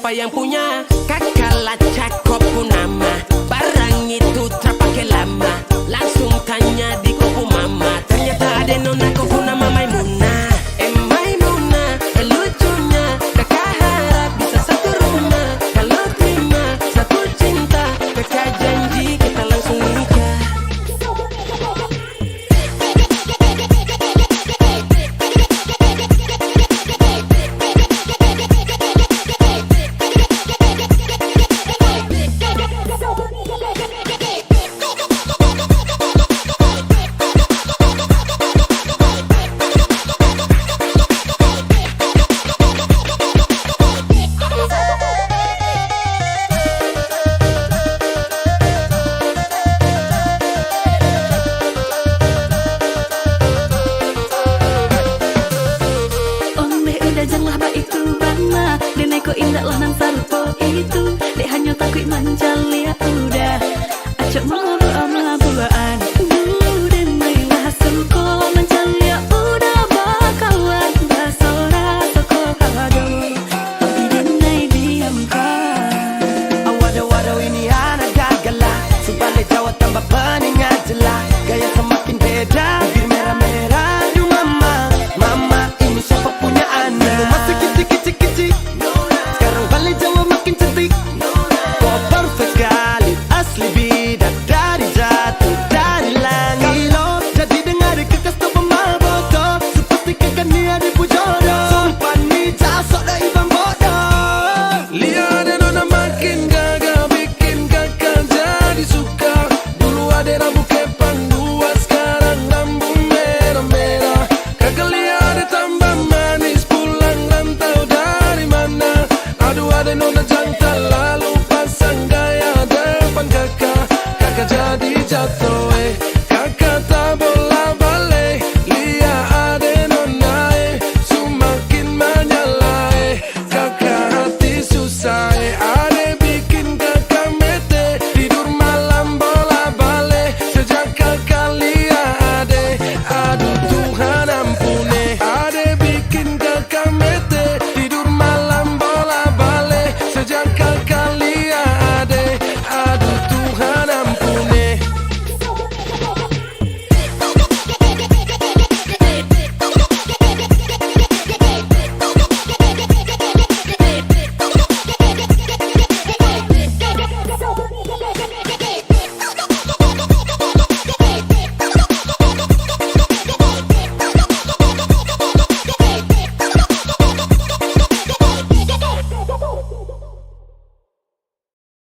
siapa yang punya. Kakak lacak kopu nama, barang itu terpakai lama. Langsung tanya di kopu mama, ternyata ada nona kopu nama Maimunah. Maimunah, lucunya kakak harap bisa satu rumah. Kalau terima satu cinta, kakak janji kita langsung nikah. Janganlah ba itu bama Dene ko indah lah nang sarupo itu Dek hanya takut manjali ya udah Acok mau ama bulaan Dene lah suko manjali ya udah Bakawan basora toko kado Dene diamkan Waduh ini anak gagala Sebalik Jawa tambah peningat jelas Gaya semakin beda Bibir merah-merah Aduh mama Mama ini siapa punya anak Masih kecil-kecil Sekarang balik Jawa makin cantik Kok perfect sekali Asli bidadari jatuh dari langit Kalau jadi dengar kekas tuh pemal bodoh Sepastikan kan dia dipujodoh Sumpah nih jasok dah ibang bodoh Lihat ada nona makin gagah bikin kakak jadi suka. Dulu ada rambut kepang dua, sekarang rambut merah-merah. Kakak lihat ada tambah manis pulang rantau dari mana. Aduh ada nona jantan lalu pasang gaya depan kakak. Kakak jadi jatuh.